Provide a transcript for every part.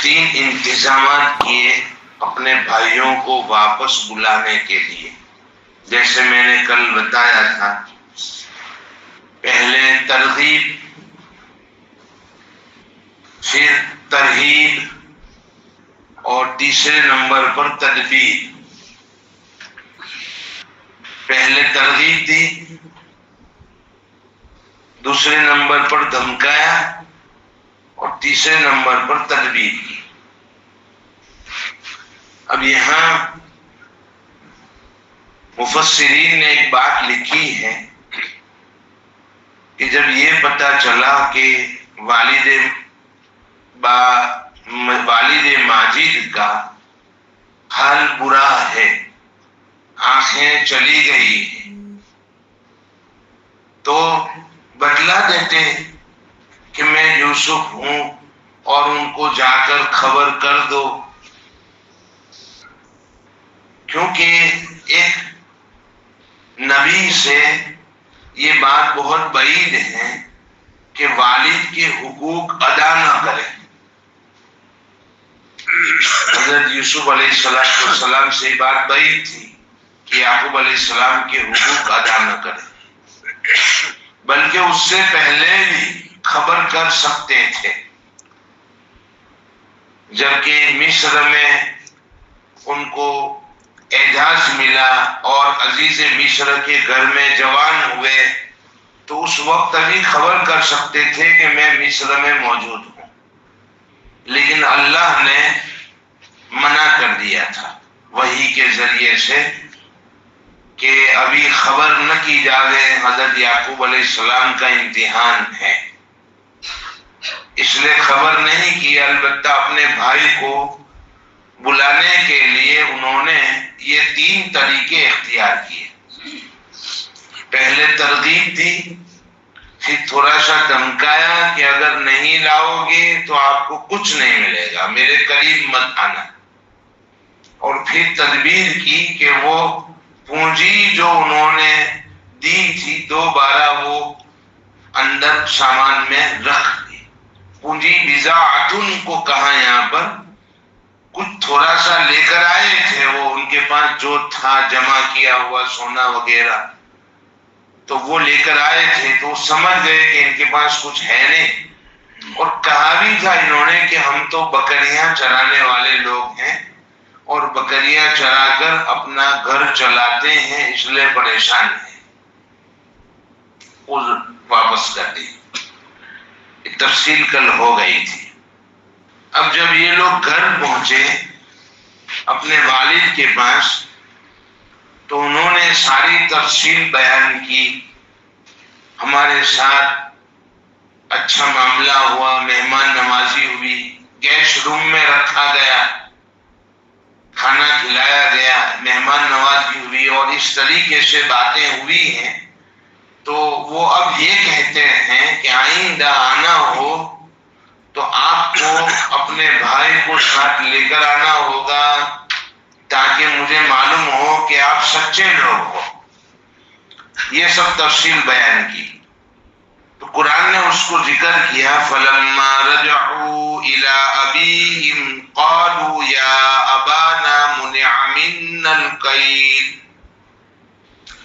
تین انتظامات کیے اپنے بھائیوں کو واپس بلانے کے لیے. جیسے میں نے کل بتایا تھا، پہلے ترغیب، پھر ترہیب اور تیسرے نمبر پر تدبیر. پہلے ترغیب دی، دوسرے نمبر پر دھمکایا اور تیسرے نمبر پر تدبیر کی. اب یہاں مفسرین نے ایک بات لکھی ہے کہ جب یہ پتہ چلا کہ والد ماجد کا حال برا ہے، آنکھیں چلی گئی ہیں، تو بتلا دیتے کہ میں یوسف ہوں اور ان کو جا کر خبر کر دو. کیونکہ ایک نبی سے یہ بات بہت بعید ہے کہ والد کے حقوق ادا نہ کرے. حضرت یوسف علیہ السلام سے یہ بات بعید تھی کہ یعقوب علیہ السلام کے حقوق ادا نہ کرے، بلکہ اس سے پہلے بھی خبر کر سکتے تھے. جبکہ مصر میں ان کو اعزاز ملا اور عزیز مصر کے گھر میں جوان ہوئے تو اس وقت ابھی خبر کر سکتے تھے کہ میں مصر میں موجود ہوں. لیکن اللہ نے منع کر دیا تھا وحی کے ذریعے سے کہ ابھی خبر نہ کی جاوے، حضرت یعقوب علیہ السلام کا امتحان ہے. اس لیے خبر نہیں کی. البتہ اپنے بھائی کو بلانے کے لیے انہوں نے یہ تین طریقے اختیار کیے. پہلے ترغیب دی، پھر تھوڑا سا دھمکایا کہ اگر نہیں لاؤ گے تو آپ کو کچھ نہیں ملے گا، میرے قریب مت آنا. اور پھر تدبیر کی کہ وہ پونجی جو انہوں نے دی تھی دوبارہ وہ اندر سامان میں رکھ دی. پونجی بضاعتن کو کہا یہاں پر، کچھ تھوڑا سا لے کر آئے تھے وہ، ان کے پاس جو تھا جمع کیا ہوا سونا وغیرہ تو وہ لے کر آئے تھے. تو سمجھ گئے کہ ان کے پاس کچھ ہے نہیں، اور کہا بھی تھا انہوں نے کہ ہم تو بکریاں چرانے والے لوگ ہیں اور بکریاں چرا کر اپنا گھر چلاتے ہیں، اس لیے پریشان ہیں. وہ واپس کر دی. تفصیل کل ہو گئی تھی. اب جب یہ لوگ گھر پہنچے اپنے والد کے پاس تو انہوں نے ساری تفصیل بیان کی. ہمارے ساتھ اچھا معاملہ ہوا، مہمان نوازی ہوئی، گیسٹ روم میں رکھا گیا، کھانا کھلایا گیا، مہمان نوازی ہوئی اور اس طریقے سے باتیں ہوئی ہیں. تو وہ اب یہ کہتے ہیں کہ آئندہ آنا ہو تو آپ کو اپنے بھائی کو ساتھ لے کر آنا ہوگا تاکہ مجھے معلوم ہو کہ آپ سچے لوگ ہو. یہ سب تفصیل بیان کی. تو قرآن نے اس کو ذکر کیا، فَلَمَّا رَجَعُوا إِلَىٰ أَبِيهِمْ قَالُوا يَا أَبَانَا مُنِعَ مِنَّا الْكَيْلُ.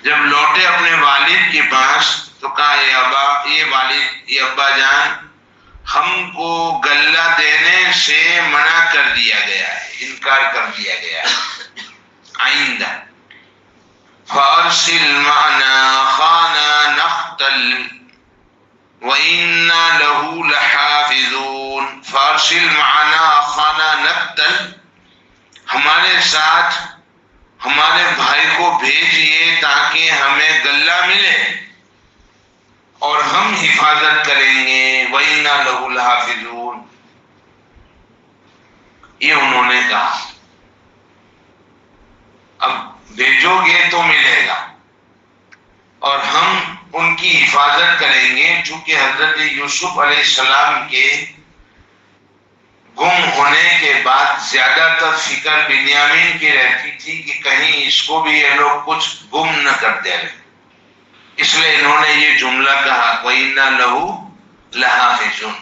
جب لوٹے اپنے والد کے پاس تو کہا یہ ابا جان، ہم کو غلہ دینے سے منع کر دیا گیا ہے، انکار کر دیا گیا ہے. آئندہ فَأَرْسِلْ مَعَنَا أَخَانَا نَقْتَلْ وَإِنَّا لَهُ لَحَافِظُونَ. فَأَرْسِلْ مَعَنَا أَخَانَا نَقْتَلْ، ہمارے ساتھ ہمارے بھائی کو بھیجیے تاکہ ہمیں غلہ ملے اور ہم حفاظت کریں گے. وَإِنَّا لَهُ لَحَافِظُونَ، یہ انہوں نے کہا. اب بھیجو گے تو ملے گا اور ہم ان کی حفاظت کریں گے. چونکہ حضرت یوسف علیہ السلام کے گم ہونے کے بعد زیادہ تر فکر بنیامین کی رہتی تھی کہ کہیں اس کو بھی یہ لوگ کچھ گم نہ کر دیں. اس لیے انہوں نے یہ جملہ کہا، وَإِنَّا لَهُ لَحَافِظُونَ.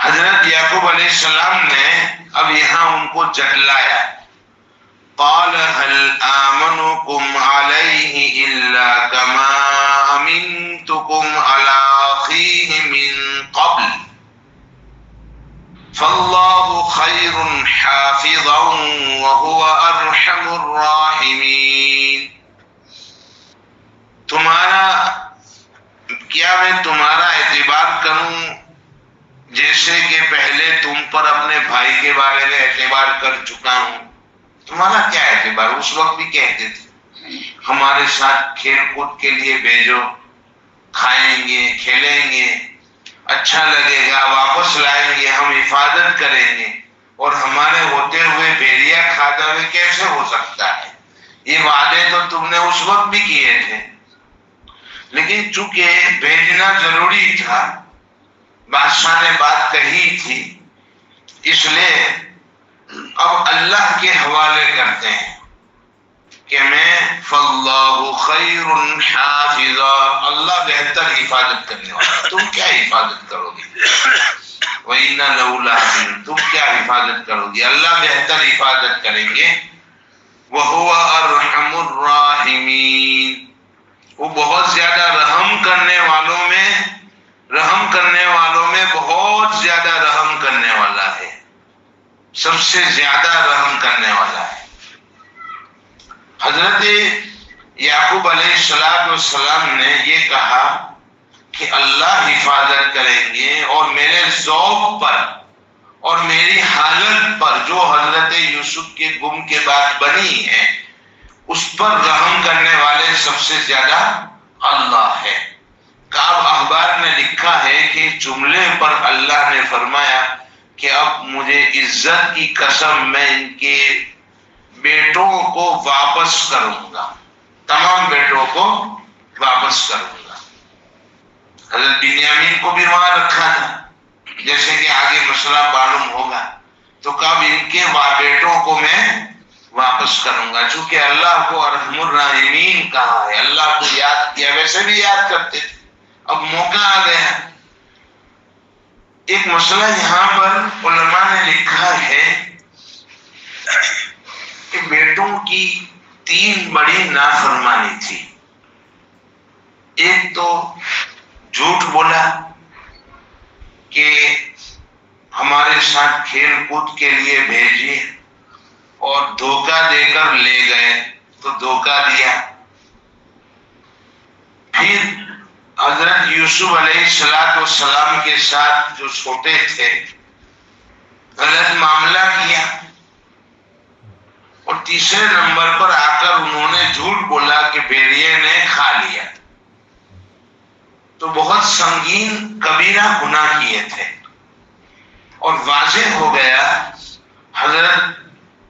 حضرت یعقوب علیہ السلام نے اب یہاں ان کو جھٹلایا. قال هل آمنكم عليه إلا كما أمنتكم على أخيه من قبل فالله خير حافظا وهو أرحم الراحمين. کیا میں تمہارا اعتبار کروں جیسے کہ پہلے تم پر اپنے بھائی کے بارے میں اعتبار کر چکا ہوں؟ تمہارا کیا اعتبار؟ اس وقت بھی کہتے تھے ہمارے ساتھ کھیل کود کے لیے بھیجو، کھائیں گے، کھیلیں گے، اچھا لگے گا، واپس لائیں گے، ہم حفاظت کریں گے. اور ہمارے ہوتے ہوئے بھیڑیا کھاتے ہوئے کیسے ہو سکتا ہے؟ یہ وعدے تو تم نے اس وقت بھی کیے تھے. لیکن چونکہ بھیجنا ضروری تھا، بادشاہ نے بات کہی تھی، اس لیے اب اللہ کے حوالے کرتے ہیں کہ میں فاللہ خیر حافظا، اللہ بہتر حفاظت کرنے والا. تم کیا حفاظت کرو گے؟ وَإِنَّ لَهُ لَحَافِظٌ، تم کیا حفاظت کرو گے؟ اللہ بہتر حفاظت کریں گے. وَهُوَ أَرْحَمُ الرَّاحِمِينَ، وہ بہت زیادہ رحم کرنے والوں میں بہت زیادہ رحم کرنے والا ہے، سب سے زیادہ رحم کرنے والا ہے. حضرت یعقوب علیہ السلام نے یہ کہا کہ اللہ حفاظت کریں گے اور میرے ذوق پر اور میری حالت پر جو حضرت یوسف کے گم کے بعد بنی ہے اس پر رحم کرنے والے سب سے زیادہ اللہ ہے. کعب احبار نے لکھا ہے کہ جملے پر اللہ نے فرمایا کہ اب مجھے عزت کی قسم میں ان کے بیٹوں کو واپس کروں گا، تمام بیٹوں کو واپس کروں گا. حضرت بنیامین کو بھی وہاں رکھا تھا، جیسے کہ آگے مسئلہ معلوم ہوگا. تو کب ان کے بیٹوں کو میں واپس کروں گا، چونکہ اللہ کو ارحم الراحمین کہا ہے، اللہ کو یاد کیا. ویسے بھی یاد کرتے تھے، اب موقع آ گیا. ایک مسئلہ یہاں پر علماء نے لکھا ہے کہ بیٹوں کی 3 بڑی نافرمانی تھی. ایک تو جھوٹ بولا کہ ہمارے ساتھ کھیل کود کے لیے بھیجیے، اور دھوکہ دے کر لے گئے تو دھوکہ دیا. پھر حضرت یوسف علیہ السلام کے ساتھ جو چھوٹے تھے غلط معاملہ کیا. اور تیسرے نمبر پر آ کر انہوں نے جھوٹ بولا کہ بھیڑیے نے کھا لیا. تو بہت سنگین کبیرہ گناہ کیے تھے. اور واضح ہو گیا حضرت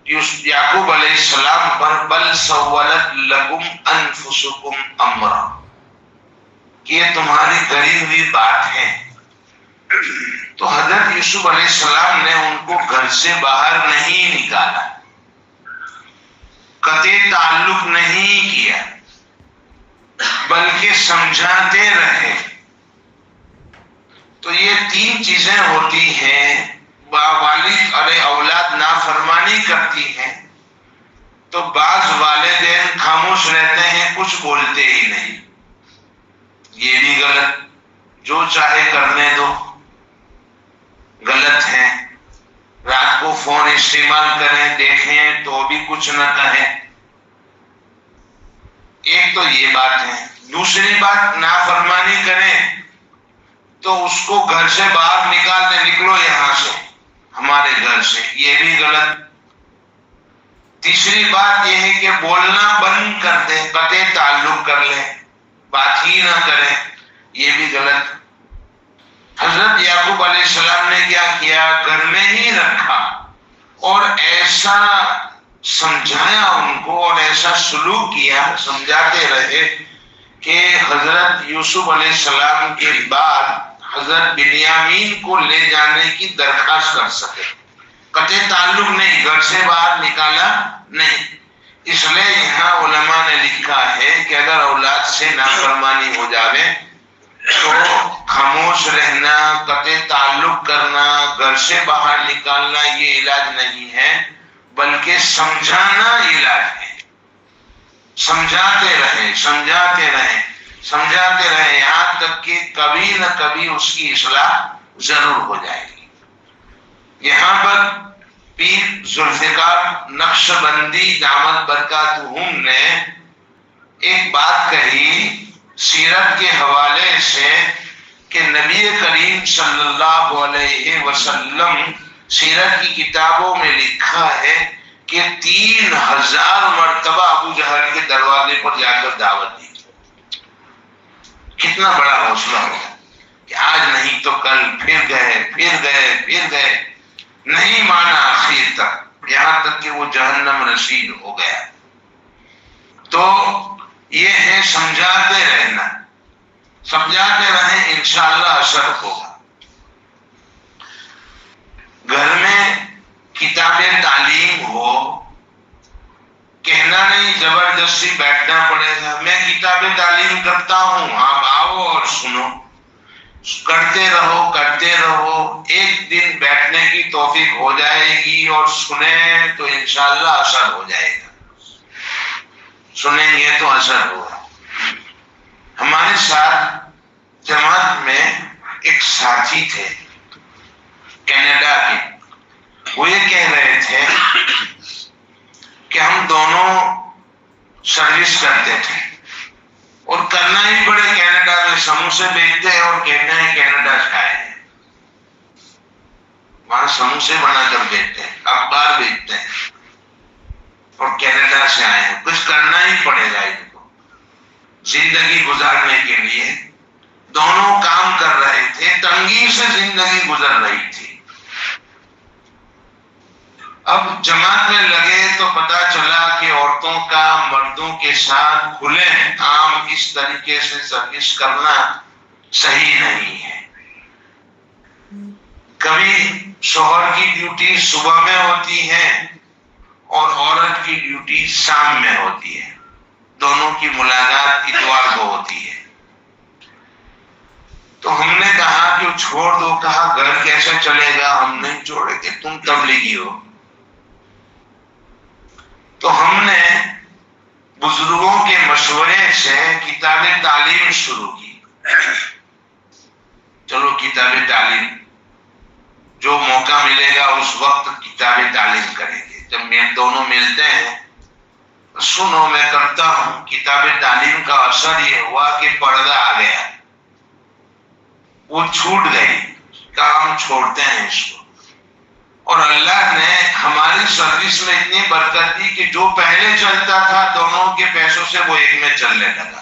یعقوب علیہ السلام پر بل سولت لکم انفسکم امرا، کہ یہ تمہاری کری ہوئی بات ہے. تو حضرت یوسف علیہ السلام نے ان کو گھر سے باہر نہیں نکالا، قطع تعلق نہیں کیا، بلکہ سمجھاتے رہے. تو یہ 3 چیزیں ہوتی ہیں. والد اور اولاد نافرمانی کرتی ہیں تو بعض والدین خاموش رہتے ہیں، کچھ بولتے ہی نہیں. یہ بھی غلط، جو چاہے کرنے دو، غلط ہے. رات کو فون استعمال کریں، دیکھیں تو بھی کچھ نہ کہیں. ایک تو یہ بات ہے. دوسری بات، نافرمانی کریں تو اس کو گھر سے باہر نکال دیں، نکلو یہاں سے، ہمارے گھر سے، یہ بھی غلط. تیسری بات یہ ہے کہ بولنا بند کر دیں، قطع تعلق کر لیں، بات ہی نہ کریں، یہ بھی غلط. حضرت یعقوب علیہ السلام نے کیا کیا؟ گھر میں ہی رکھا اور ایسا سمجھایا ان کو اور ایسا سلوک کیا، سمجھاتے رہے کہ حضرت یوسف علیہ السلام کے بعد حضرت بنیامین کو لے جانے کی درخواست کر سکے. قطع تعلق نہیں، گھر سے باہر نکالا نہیں. اس لیے یہاں علماء نے لکھا ہے کہ اگر اولاد سے نافرمانی ہو جاوے تو خاموش رہنا، قطع تعلق کرنا، گھر سے باہر نکالنا یہ علاج نہیں ہے، بلکہ سمجھانا علاج ہے۔ سمجھاتے رہیں سمجھاتے رہیں سمجھاتے رہیں، یہاں تک کہ کبھی نہ کبھی اس کی اصلاح ضرور ہو جائے گی۔ یہاں پر پیر ذوالفقار نقشبندی دامت برکاتہم نے ایک بات کہی سیرت کے حوالے سے کہ نبی کریم صلی اللہ علیہ وسلم سیرت کی کتابوں میں لکھا ہے کہ 3000 مرتبہ ابو جہل کے دروازے پر جا کر دعوت دی۔ کتنا بڑا حوصلہ ہوگا کہ آج نہیں تو کل پھر گئے، نہیں مانا آخر تک، یہاں تک کہ وہ جہنم رسید ہو گیا۔ تو یہ ہے سمجھاتے رہنا، سمجھاتے رہیں، انشاءاللہ اثر ہوگا۔ گھر میں کتاب تعلیم ہو، کہنا نہیں زبردستی بیٹھنا پڑے گا، میں کتاب تعلیم کرتا ہوں آپ آؤ اور سنو، کرتے رہو، ایک دن بیٹھنے کی توفیق ہو جائے گی اور سنیں تو انشاءاللہ اثر ہو جائے گا، سنیں گے تو اثر ہوگا۔ ہمارے ساتھ جماعت میں ایک ساتھی تھے کینیڈا کے، وہ یہ کہہ رہے تھے کہ ہم دونوں سروس کرتے تھے اور کرنا ہی پڑے، کینیڈا میں سموسے بیچتے ہیں اور کہتے ہیں کینیڈا سے آئے ہیں، وہاں سموسے بنا کر بیچتے ہیں، اخبار بیچتے ہیں اور کینیڈا سے آئے ہیں، کچھ کرنا ہی پڑے گا ان کو زندگی گزارنے کے لیے۔ دونوں کام کر رہے تھے، تنگی سے زندگی گزر رہی تھی۔ اب جماعت میں لگے تو پتا چلا کہ عورتوں کا مردوں کے ساتھ کھلے عام اس طریقے سے سروس کرنا صحیح نہیں ہے۔ کبھی شوہر کی ڈیوٹی صبح میں ہوتی ہے اور عورت کی ڈیوٹی شام میں ہوتی ہے، دونوں کی ملاقات اتوار کو ہوتی ہے۔ تو ہم نے کہا کہ چھوڑ دو، کہا گھر کیسے چلے گا، ہم نہیں چھوڑے گے، تم تبلیغی ہو۔ تو ہم نے بزرگوں کے مشورے سے کتاب تعلیم شروع کی۔ چلو کتاب تعلیم، جو موقع ملے گا اس وقت کتاب تعلیم کریں گے۔ جب دونوں ملتے ہیں، سنو میں کرتا ہوں، کتاب تعلیم کا اثر یہ ہوا کہ پردہ آ گیا، وہ چھوٹ گئی، کام چھوڑتے ہیں اس کو، اور اللہ نے ہماری سروس میں اتنی برکت دی کہ جو پہلے چلتا تھا دونوں کے پیسوں سے وہ ایک میں چلنے لگا،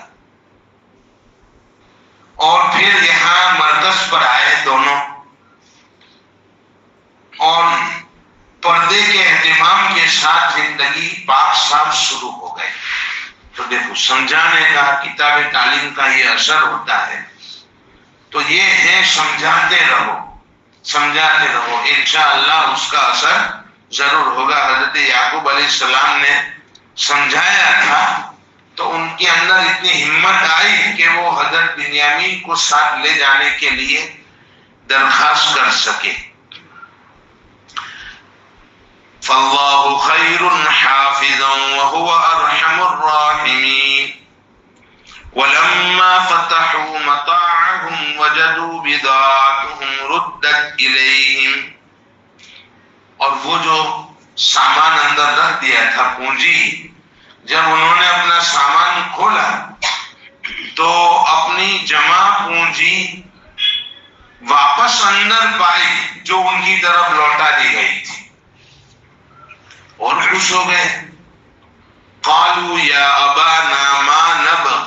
اور پھر یہاں مرکز پر آئے دونوں، اور پردے کے اہتمام کے ساتھ زندگی پاک صاف شروع ہو گئی۔ تو دیکھو سمجھانے کا، کتاب تعلیم کا یہ اثر ہوتا ہے۔ تو یہ ہے سمجھاتے رہو، انشاءاللہ اس کا اثر ضرور ہوگا۔ حضرت یعقوب علیہ السلام نے سمجھایا تھا تو ان کے اندر اتنی ہمت آئی کہ وہ حضرت بنیامین کو ساتھ لے جانے کے لیے درخواست کر سکے۔ فاللہ خیر حافظا وهو ارحم الراحمین ولما فتحوا متاعهم وجدوا بضاعتهم ردت الیہم، اور وہ جو سامان اندر رکھ دیا تھا پونجی، جب انہوں نے اپنا سامان کھولا تو اپنی جمع پونجی واپس اندر پائی جو ان کی طرف لوٹا دی گئی تھی، اور خوش ہو گئے۔ قالوا یا ابانا ما نبغ،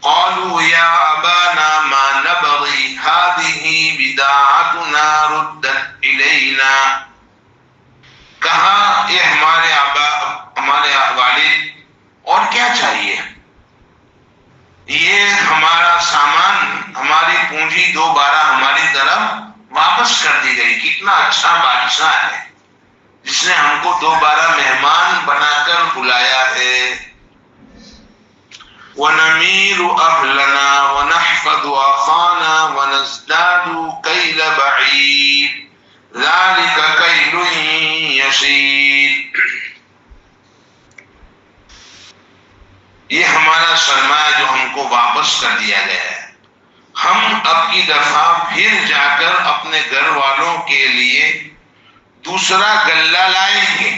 قالوا یا ابانا ما نبغی هذه بضاعتنا ردت الینا، کہا یہ ہمارے آبا، ہمارے والد، اور کیا چاہیے، یہ ہمارا سامان، ہماری پونجی دوبارہ ہماری طرف واپس کر دی گئی۔ کتنا اچھا بادشاہ ہے جس نے ہم کو دوبارہ مہمان بنا کر بلایا ہے۔ وَنَمِيرُ أَهْلَنَا وَنَحْفَظُ أَخَانَا وَنَزْدَادُ كَيْلَ بَعِيرٍ ذَلِكَ كَيْلٌ يَسِيرٌ۔ یہ ہمارا سرمایہ جو ہم کو واپس کر دیا گیا ہے، ہم اب کی دفعہ پھر جا کر اپنے گھر والوں کے لیے دوسرا غلہ لائیں گے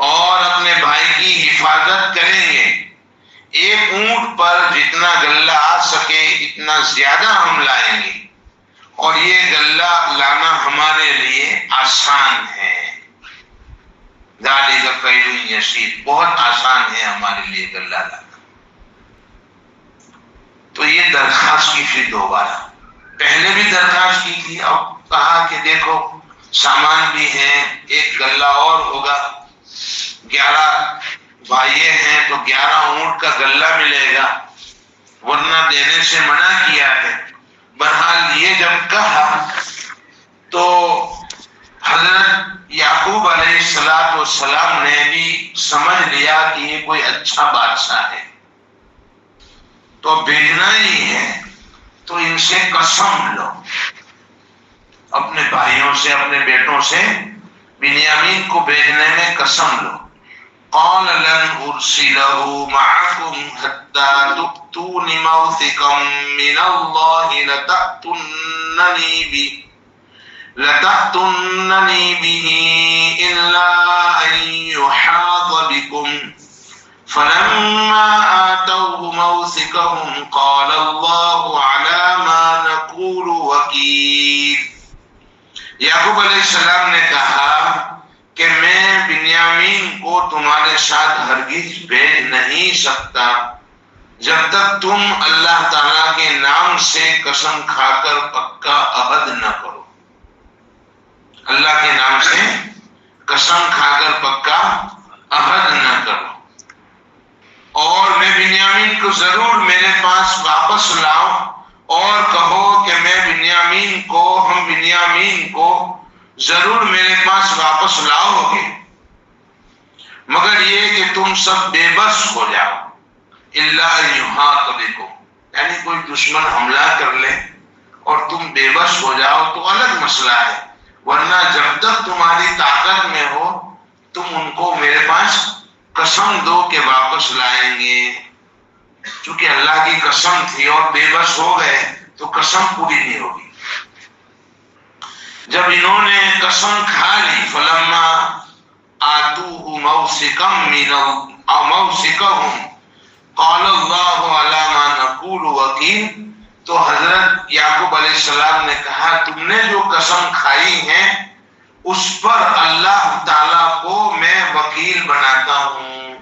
اور اپنے بھائی کی حفاظت کریں گے۔ ایک اونٹ پر جتنا غلہ آ سکے اتنا زیادہ ہم لائیں گے، اور یہ غلہ لانا ہمارے لیے آسان ہے۔ ذالک کیل یسیر، بہت آسان ہے ہمارے لیے غلہ لانا۔ تو یہ درخواست کی پھر دوبارہ، پہلے بھی درخواست کی تھی، اب کہا کہ دیکھو سامان بھی ہے، ایک غلہ اور ہوگا، 11 بھائی ہیں تو 11 اونٹ کا غلہ ملے گا، ورنہ دینے سے منع کیا ہے۔ بہرحال یہ جب کہا تو حضرت یعقوب علیہ السلام نے بھی سمجھ لیا کہ یہ کوئی اچھا بادشاہ ہے تو بھیجنا ہی ہے، تو ان سے قسم لو، اپنے بھائیوں سے اپنے بیٹوں سے بنیامین کو بھیجنے میں قسم لو۔ قال لن ارسلہ معکم حتی تؤتون موثقا من اللہ لتأتوننی به الا ان یحاط بکم فلما آتوه موثقهم قال الله على ما نقول وکیل۔ یعقوب علیہ السلام نے کہا کہ میں بنیامین کو تمہارے ساتھ ہرگز بھیج نہیں سکتا جب تک تم اللہ تعالیٰ کے نام سے قسم کھا کر پکا عہد نہ کرو۔ اللہ کے نام سے قسم کھا کر پکا عہد نہ کرو، اور میں بنیامین کو ضرور میرے پاس واپس لاؤ، اور کہو کہ ہم بنیامین کو ضرور میرے پاس واپس لاؤ گے، مگر یہ کہ تم سب بے بس ہو جاؤ۔ الا یحاط بکم، یعنی کوئی دشمن حملہ کر لے اور تم بے بس ہو جاؤ تو الگ مسئلہ ہے، ورنہ جب تک تمہاری طاقت میں ہو تم ان کو میرے پاس قسم دو کہ واپس لائیں گے۔ چونکہ اللہ کی قسم تھی اور بے بس ہو گئے تو قسم پوری نہیں ہوگی۔ جب انہوں نے قسم کھا لی، فلما آتوہ موثقہم قال اللہ علی ما نقول وکیل، تو حضرت یعقوب علیہ السلام نے کہا تم نے جو قسم کھائی ہے اس پر اللہ تعالیٰ کو میں وکیل بناتا ہوں۔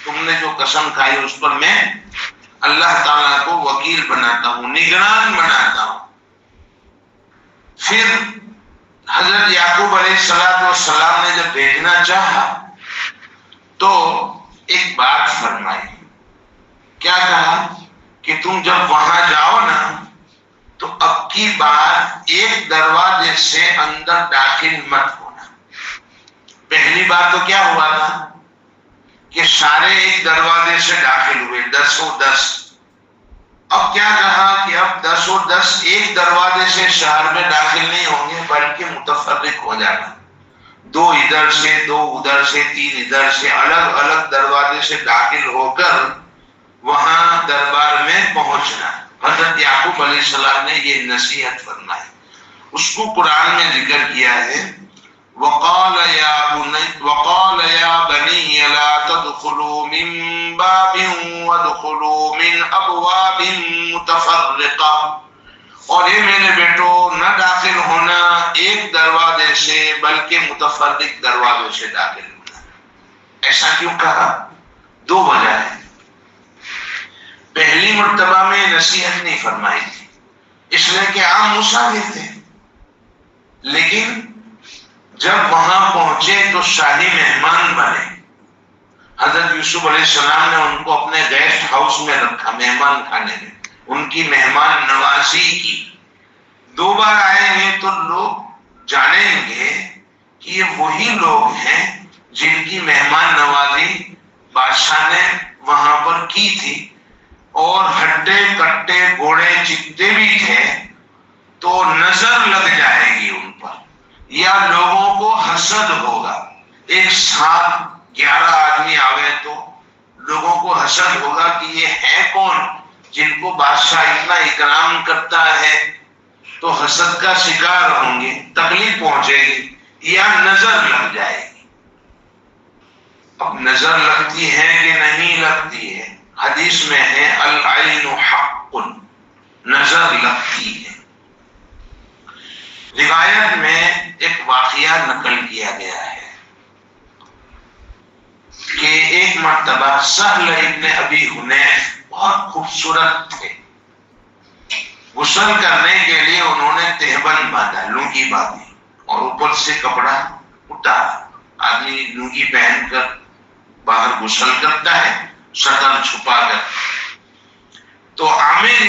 تم نے جو قسم کھائی اس پر میں اللہ تعالیٰ کو وکیل بناتا ہوں، نگران بناتا ہوں۔ پھر حضرت یعقوب علیہ السلام نے جب بھیجنا چاہا تو ایک بات فرمائی، کیا کہا کہ تم جب وہاں جاؤ نا تو اب کی بار ایک دروازے سے اندر داخل مت ہونا۔ پہلی بار تو کیا ہوا تھا کہ سارے ایک دروازے سے داخل ہوئے، 10 اب کیا کہا کہ اب 10 ایک دروازے سے شہر میں داخل نہیں ہوں گے بلکہ متفرق ہو جانا، 2 ادھر سے 2 ادھر سے 3 ادھر سے، الگ الگ دروازے سے داخل ہو کر وہاں دربار میں پہنچنا۔ حضرت یعقوب علیہ السلام نے یہ نصیحت فرمائی، اس کو قرآن میں ذکر کیا ہے، وقال یا بنی لا تدخلوا من باب وادخلوا من ابواب متفرقہ، اور یہ میرے بیٹو نہ داخل ہونا ایک دروازے سے بلکہ متفرق دروازوں سے داخل ہونا۔ ایسا کیوں کہا؟ 2 وجہ ہے۔ پہلی مرتبہ میں نصیحت نہیں فرمائی تھی اس لیے کہ عام مسافر تھے، لیکن جب وہاں پہنچے تو شاہی مہمان بنے۔ حضرت یوسف علیہ السلام نے ان کو اپنے گیسٹ ہاؤس میں رکھا، مہمان کھانے میں ان کی مہمان نوازی کی۔ 2 بار آئیں گے تو لوگ جانیں گے کہ یہ وہی لوگ ہیں جن کی مہمان نوازی بادشاہ نے وہاں پر کی تھی اور ہڈے کٹے گھوڑے جتنے بھی تھے تو نظر لگ جائے گی ان پر، یا لوگوں کو حسد ہوگا. ایک ساتھ 11 آدمی آوے تو لوگوں کو حسد ہوگا کہ یہ ہے کون جن کو بادشاہ اتنا اکرام کرتا ہے، تو حسد کا شکار ہوں گے، تکلیف پہنچے گی یا نظر لگ جائے گی. اب نظر لگتی ہے کہ نہیں لگتی ہے؟ حدیث میں ہے العین حق، نظر لگتی ہے. روایت میں ایک واقعہ نقل کیا گیا ہے کہ ایک مرتبہ سہل ابن ابی حنیف بہت خوبصورت تھے. غسل کرنے کے لیے انہوں نے تہبند باندھا، لنگی باندھی اور اوپر سے کپڑا اٹھایا. آدمی لنگی پہن کر باہر غسل کرتا ہے شکل چھپا کر. تو عامر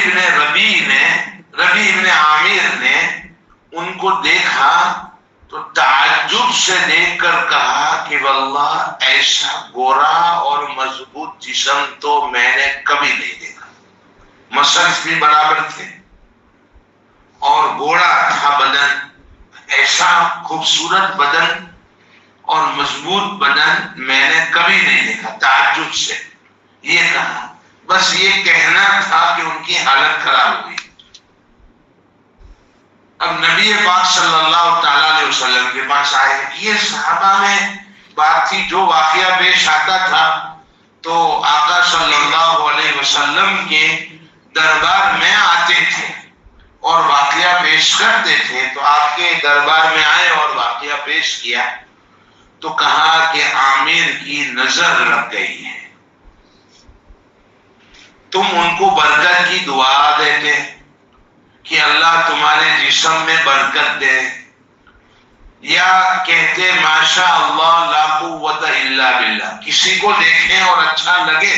ابن عامر نے ان کو دیکھا تو تعجب سے دیکھ کر کہا کہ واللہ ایسا گورا اور مضبوط جسم تو میں نے کبھی نہیں دیکھا. مسلس بھی برابر تھے اور گوڑا تھا بدن، ایسا خوبصورت بدن اور مضبوط بدن میں نے کبھی نہیں دیکھا. تعجب سے یہ کہا، بس یہ کہنا تھا کہ ان کی حالت خراب ہوئی. اب نبی پاک صلی اللہ تعالی علیہ وسلم کے پاس آئے. یہ صحابہ میں بات تھی، جو واقعہ پیش آتا تھا تو آقا صلی اللہ علیہ وسلم کے دربار میں آتے تھے اور واقعہ پیش کرتے تھے. تو آپ کے دربار میں آئے اور واقعہ پیش کیا تو کہا کہ عامر کی نظر لگ گئی ہے، تم ان کو برکت کی دعا دیتے کہ اللہ تمہارے جسم میں برکت دے، یا کہتے ماشاء اللہ لا قوت الا باللہ. کسی کو دیکھیں اور اچھا لگے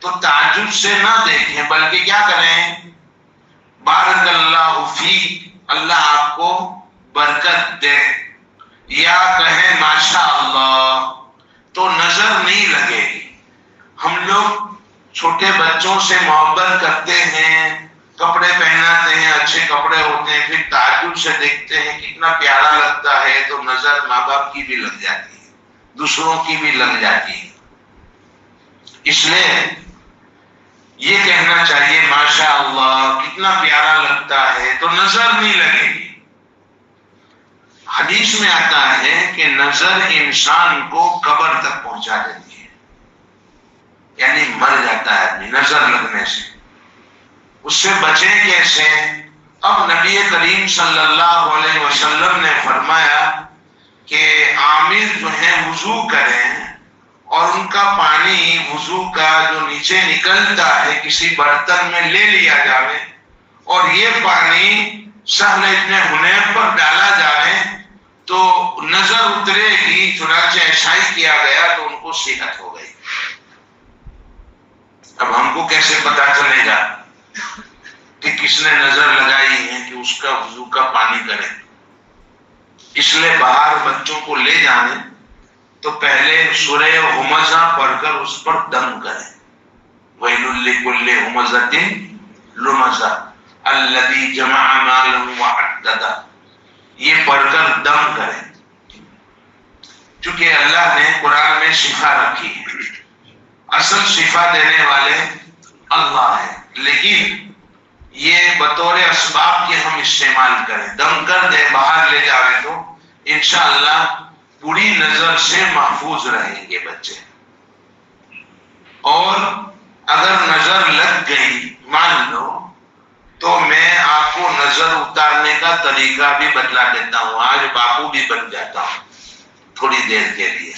تو تعجب سے نہ دیکھیں بلکہ کیا کریں، بارک اللہ فیک، اللہ آپ کو برکت دے، یا کہیں ماشاء اللہ. تو نظر نہیں لگے گی. ہم لوگ چھوٹے بچوں سے محبت کرتے ہیں، کپڑے پہناتے ہیں، اچھے کپڑے ہوتے ہیں، پھر تعجب سے دیکھتے ہیں کتنا پیارا لگتا ہے، تو نظر ماں باپ کی بھی لگ جاتی ہے، دوسروں کی بھی لگ جاتی ہے. اس لیے یہ کہنا چاہیے ماشاء اللہ کتنا پیارا لگتا ہے، تو نظر نہیں لگے گی. حدیث میں آتا ہے کہ نظر انسان کو قبر تک پہنچا دیتی ہے، یعنی مر جاتا ہے آدمی نظر لگنے سے. اس سے بچیں کیسے؟ اب نبی کریم صلی اللہ علیہ وسلم نے فرمایا کہ عامر جو ہے وضو کریں اور ان کا پانی وضو کا جو نیچے نکلتا ہے کسی برتن میں لے لیا جاوے اور یہ پانی سہل ابن حنیف پر ڈالا جاوے تو نظر اترے گی. چنانچہ ایسا ہی کیا گیا تو ان کو صحت ہو گئی. اب ہم کو کیسے پتا چلے گا کہ کس نے نظر لگائی ہے کہ اس کا وضو کا پانی کرے؟ اس لیے باہر بچوں کو لے جانے تو پہلے سورہ ہمزہ پڑھ کر اس پر دم کریں. وَيْلٌ لِكُلِّ هُمَزَةٍ لُمَزَةٍ الَّذِي جَمَعَ مَالًا وَعَدَّدَهُ، یہ پڑھ کر دم کریں. چونکہ اللہ نے قرآن میں شفا رکھی ہے، اصل شفا دینے والے اللہ ہے، لیکن یہ بطور اسباب کے ہم استعمال کریں. دم کر دے باہر لے جاوے تو انشاءاللہ بری نظر سے محفوظ رہیں گے بچے. اور اگر نظر لگ گئی مان لو تو میں آپ کو نظر اتارنے کا طریقہ بھی بتلا دیتا ہوں. آج باپو بھی بن جاتا ہوں تھوڑی دیر کے لیے.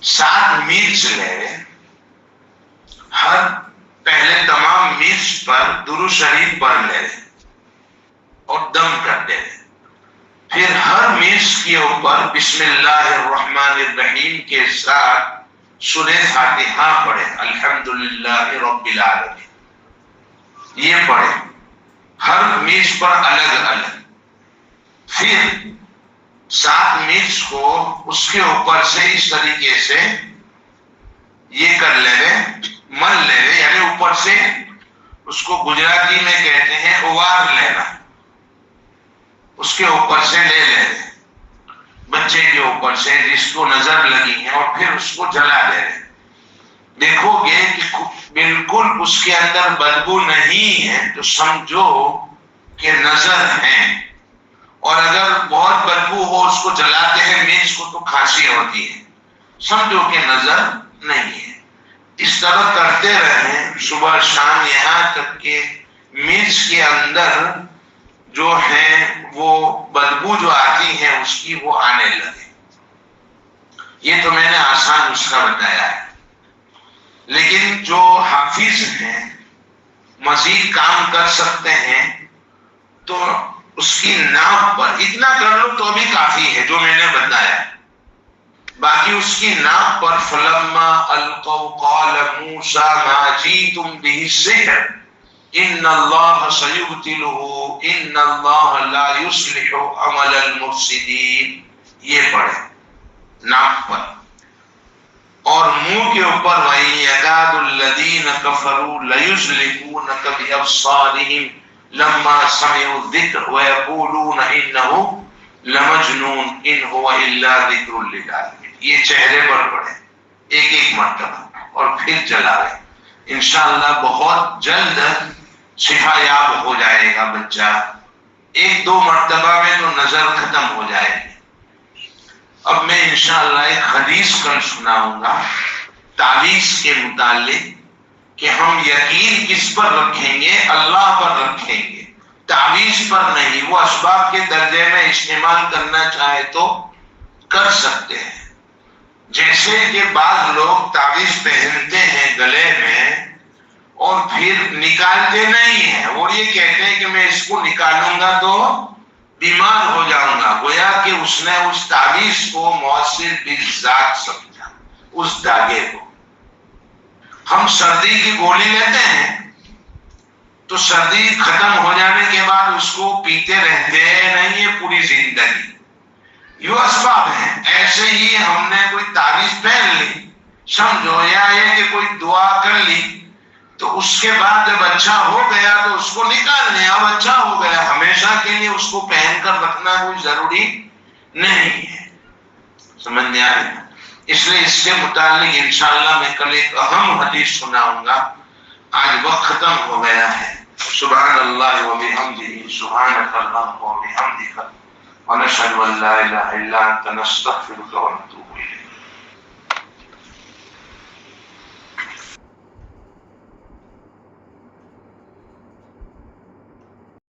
7 مرچ لے، ہر پہلے تمام مرچ پر درود شریف پڑھ لے اور دم کر دے. پھر ہر مرچ کے اوپر بسم اللہ الرحمن الرحیم کے ساتھ سورہ فاتحہ پڑھے، الحمدللہ رب العالمین، یہ پڑھے ہر مرچ پر الگ الگ. پھر 7 مرچ کو اس کے اوپر سے اس طریقے سے یہ کر لے رے مل لے رے، یعنی اوپر سے اس کو گجراتی میں کہتے ہیں اوار لینا، اس کے اوپر سے لے لے رے، بچے کے اوپر سے جس کو نظر لگی ہے، اور پھر اس کو جلا دے رہے۔ دیکھو گے کہ بالکل اس کے اندر بدبو نہیں ہے تو سمجھو کہ نظر ہے، اور اگر بہت بدبو ہو اس کو جلاتے ہیں مرچ کو تو کھانسی ہوتی ہے، سمجھو کہ نظر نہیں ہے۔ اس طرح کرتے رہیں صبح شام، یہاں تک کہ مرچ کے اندر جو ہے وہ بدبو جو آتی ہے اس کی وہ آنے لگے۔ یہ تو میں نے آسان نسخہ بتایا ہے، لیکن جو حافظ ہیں مزید کام کر سکتے ہیں تو اس کی ناپ پر اتنا کر لو تو بھی کافی ہے جو میں نے بتایا۔ باقی اس کی ناپ پر فلما القوا قال موسیٰ ما جئتم به السحر ان اللہ سیبطلہ ان اللہ لا یصلح عمل المفسدین، یہ پڑھے ناپ پر، اور منہ کے اوپر وَإِن يَكَادُ الَّذِينَ كَفَرُوا لَيُزْلِقُونَكَ بِأَبْصَارِهِمْ لَمَّا سَمِعُوا الذِّكْرَ وَيَقُولُونَ إِنَّهُ لَمَجْنُونٌ إِنْ هُوَ إِلَّا ذِكْرٌ لِلْعَالَمِينَ۔ یہ چہرے پر پڑھے ایک ایک مرتبہ اور پھر جلاوے، انشاءاللہ بہت جلد شفا یاب ہو جائے گا بچہ، ایک دو مرتبہ میں تو نظر ختم ہو جائے گی۔ اب میں انشاءاللہ ایک حدیث کل سناؤں گا تعویذ کے متعلق کہ ہم یقین کس پر رکھیں گے، اللہ پر رکھیں گے، تعویذ پر نہیں۔ وہ اسباب کے درجے میں استعمال کرنا چاہے تو کر سکتے ہیں، جیسے کہ بعض لوگ تعویذ پہنتے ہیں گلے میں اور پھر نکالتے نہیں ہیں، اور یہ کہتے ہیں کہ میں اس کو نکالوں گا تو بیمار ہو جاؤں گا، گویا کہ اس نے اس تعویذ کو مؤثر بالذات سمجھا، اس دھاگے کو۔ ہم سردی کی گولی لیتے ہیں تو سردی ختم ہو جانے کے بعد اس کو پیتے رہتے ہیں نہیں، یہ پوری زندگی یہ اسباب ہیں۔ ایسے ہی ہم نے کوئی تعویذ پہن لی سمجھو، یا یہ کہ کوئی دعا کر لی تو اس کے بعد جب اچھا ہو گیا تو اس کو نکال لیا، اب اچھا ہو گیا، ہمیشہ کے لیے اس کو پہن کر رکھنا کوئی ضروری نہیں ہے، سمجھ میں آئے؟ اس لیے اس کے متعلق انشاءاللہ میں کل ایک اہم حدیث سناؤں گا۔ آج وقت ختم ہو گیا ہے۔ سبحان اللہ و بحمدہ، سبحانک اللہم و بحمدک، ونشہد ان لا الہ الا انت، نستغفرک ونتوب الیک۔